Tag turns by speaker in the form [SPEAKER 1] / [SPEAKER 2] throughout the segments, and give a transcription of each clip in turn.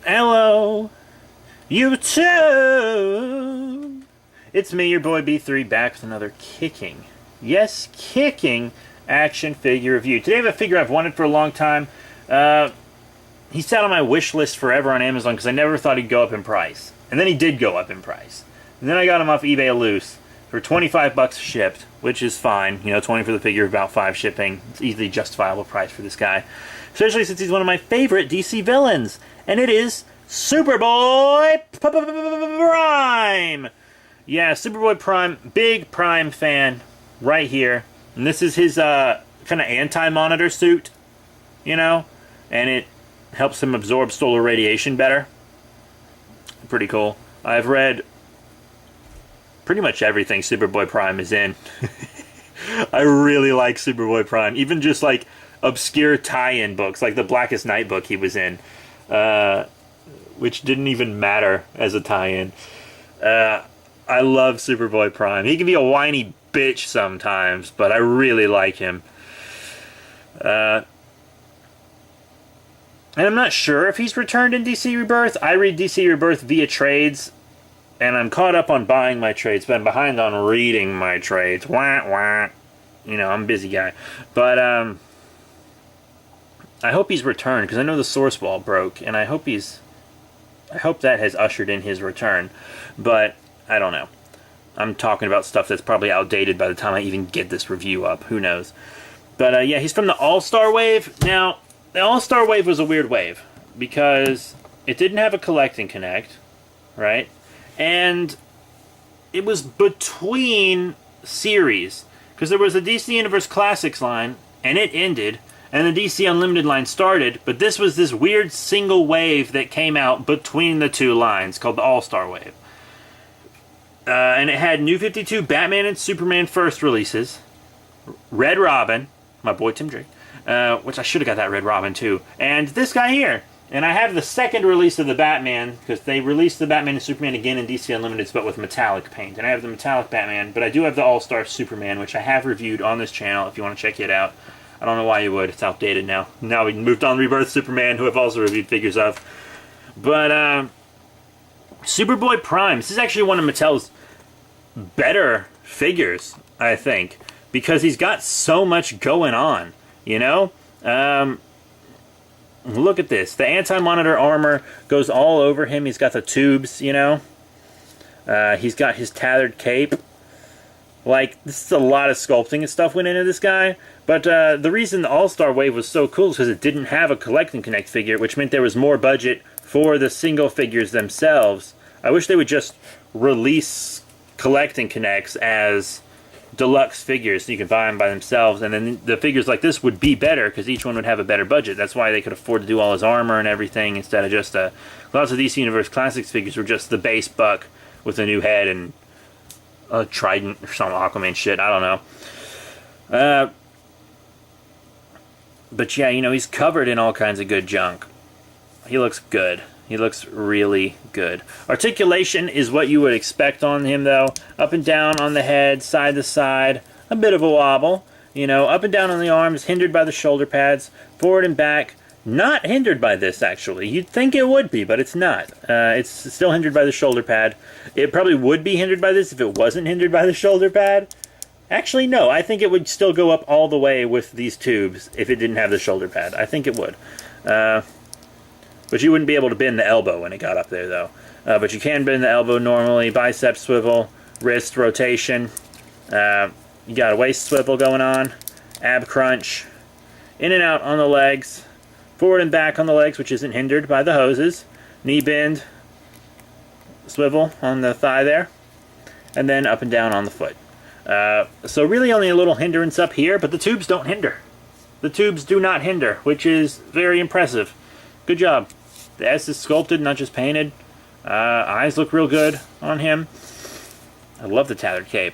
[SPEAKER 1] Hello, YouTube. It's me, your boy B3, back with another kicking, yes, kicking action figure review. Today I have a figure I've wanted for a long time. He sat on my wish list forever on Amazon because I never thought he'd go up in price. And then he did go up in price. And then I got him off eBay loose for 25 bucks shipped, which is fine. You know, 20 for the figure, about 5 shipping. It's easily justifiable price for this guy. Especially since he's one of my favorite DC villains. And it is Superboy-Prime! Yeah, Superboy-Prime, big Prime fan right here. And this is his kind of anti-monitor suit, you know? And it helps him absorb solar radiation better. Pretty cool. I've read pretty much everything Superboy-Prime is in. I really like Superboy-Prime. Even just like obscure tie-in books, like the Blackest Night book he was in. Which didn't even matter as a tie-in. I love Superboy-Prime. He can be a whiny bitch sometimes, but I really like him. And I'm not sure if he's returned in DC Rebirth. I read DC Rebirth via trades, and I'm caught up on buying my trades, but I'm behind on reading my trades. Wah, wah. You know, I'm a busy guy. But, I hope he's returned, because I know the source wall broke, and I hope that has ushered in his return. But, I don't know. I'm talking about stuff that's probably outdated by the time I even get this review up. Who knows? But, yeah, he's from the All-Star Wave. Now, the All-Star Wave was a weird wave, because it didn't have a Collect and Connect, right? And it was between series, because there was a DC Universe Classics line, and it ended, and the DC Unlimited line started, but this was this weird single wave that came out between the two lines, called the All-Star Wave. And it had New 52 Batman and Superman first releases, Red Robin, my boy Tim Drake, which I should have got that Red Robin too, and this guy here. And I have the second release of the Batman, because they released the Batman and Superman again in DC Unlimited, but with metallic paint. And I have the metallic Batman, but I do have the All-Star Superman, which I have reviewed on this channel if you want to check it out. I don't know why you would. It's outdated now. Now we moved on to Rebirth Superman, who I've also reviewed figures of. But, Superboy Prime. This is actually one of Mattel's better figures, I think, because he's got so much going on, you know? Look at this. The anti-monitor armor goes all over him. He's got the tubes, you know? He's got his tattered cape. Like, this is a lot of sculpting and stuff went into this guy. But the reason the All-Star Wave was so cool is because it didn't have a Collect and Connect figure, which meant there was more budget for the single figures themselves. I wish they would just release Collect and Connects as deluxe figures so you can buy them by themselves, and then the figures like this would be better because each one would have a better budget. That's why they could afford to do all his armor and everything instead of just lots of DC Universe Classics figures were just the base buck with a new head and a trident or some Aquaman shit. I don't know. But yeah, you know, he's covered in all kinds of good junk. He looks good. He looks really good. Articulation is what you would expect on him, though. Up and down on the head, side to side. A bit of a wobble. You know, up and down on the arms, hindered by the shoulder pads. Forward and back, not hindered by this, actually. You'd think it would be, but it's not. It's still hindered by the shoulder pad. It probably would be hindered by this if it wasn't hindered by the shoulder pad. Actually, no. I think it would still go up all the way with these tubes if it didn't have the shoulder pad. I think it would. But you wouldn't be able to bend the elbow when it got up there, though. But you can bend the elbow normally. Bicep swivel, wrist rotation. You got a waist swivel going on. Ab crunch. In and out on the legs. Forward and back on the legs, which isn't hindered by the hoses. Knee bend. Swivel on the thigh there. And then up and down on the foot. So really only a little hindrance up here, but the tubes don't hinder. The tubes do not hinder, which is very impressive. Good job. The S is sculpted, not just painted. Eyes look real good on him. I love the tattered cape.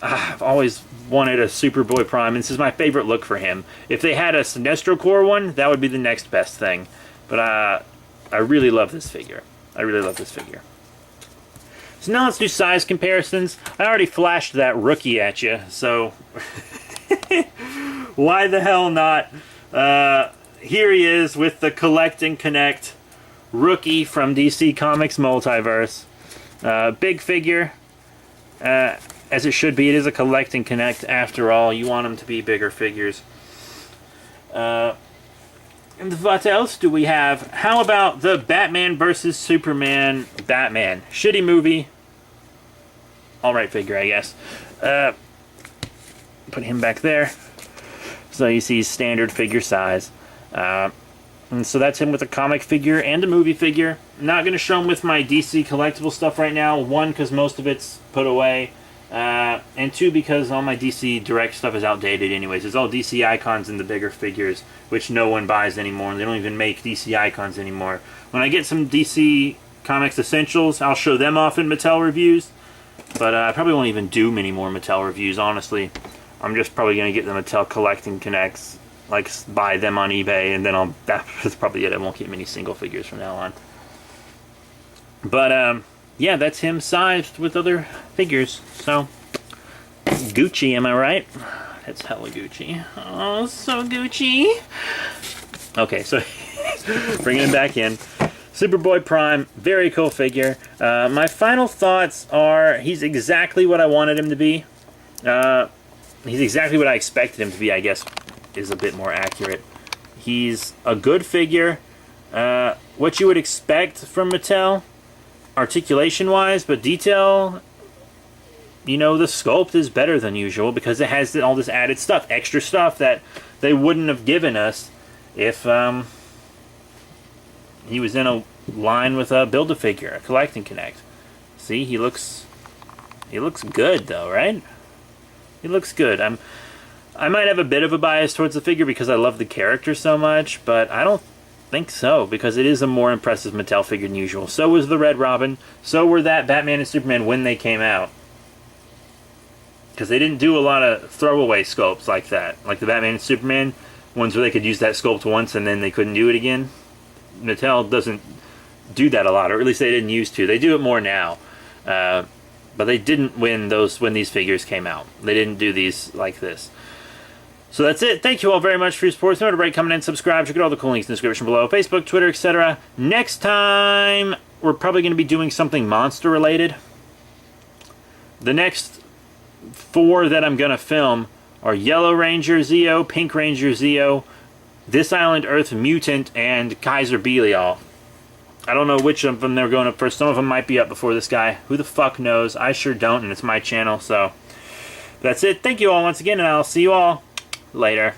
[SPEAKER 1] I've always wanted a Superboy Prime, and this is my favorite look for him. If they had a Sinestro Corps one, that would be the next best thing. But I really love this figure. I really love this figure. So now let's do size comparisons. I already flashed that rookie at you, so why the hell not? Here he is with the Collect and Connect Rookie from DC Comics Multiverse. Big figure, as it should be. It is a collect and connect after all. You want them to be bigger figures. And what else do we have? How about the Batman vs. Superman Batman? Shitty movie. Alright figure, I guess. Put him back there. So you see standard figure size. And so that's him with a comic figure and a movie figure. I'm not going to show him with my DC collectible stuff right now. One, because most of it's put away. And two, because all my DC Direct stuff is outdated anyways. It's all DC icons in the bigger figures, which no one buys anymore. And they don't even make DC icons anymore. When I get some DC Comics Essentials, I'll show them off in Mattel reviews. But I probably won't even do many more Mattel reviews, honestly. I'm just probably going to get the Mattel Collect and Connects, like buy them on eBay, and then that's probably it. I won't keep many single figures from now on. But, yeah, that's him sized with other figures. So, Gucci, am I right? That's hella Gucci. Oh, so Gucci. Okay, so bringing him back in. Superboy-Prime, very cool figure. My final thoughts are he's exactly what I wanted him to be. He's exactly what I expected him to be, I guess, is a bit more accurate. He's a good figure. What you would expect from Mattel, articulation-wise, but detail, you know, the sculpt is better than usual because it has all this added stuff, extra stuff that they wouldn't have given us if he was in a line with a Build-A-Figure, a Collect and Connect. See, he looks good though, right? He looks good. I might have a bit of a bias towards the figure because I love the character so much, but I don't think so because it is a more impressive Mattel figure than usual. So was the Red Robin. So were that Batman and Superman when they came out. Because they didn't do a lot of throwaway sculpts like that. Like the Batman and Superman ones where they could use that sculpt once and then they couldn't do it again. Mattel doesn't do that a lot, or at least they didn't used to. They do it more now. But they didn't when these figures came out. They didn't do these like this. So that's it. Thank you all very much for your support. Remember to rate, comment, and subscribe. Check out all the cool links in the description below. Facebook, Twitter, etc. Next time, we're probably going to be doing something monster-related. The next 4 that I'm going to film are Yellow Ranger Zeo, Pink Ranger Zeo, This Island Earth Mutant, and Kaiser Belial. I don't know which of them they're going up first. Some of them might be up before this guy. Who the fuck knows? I sure don't, and it's my channel, so that's it. Thank you all once again, and I'll see you all later.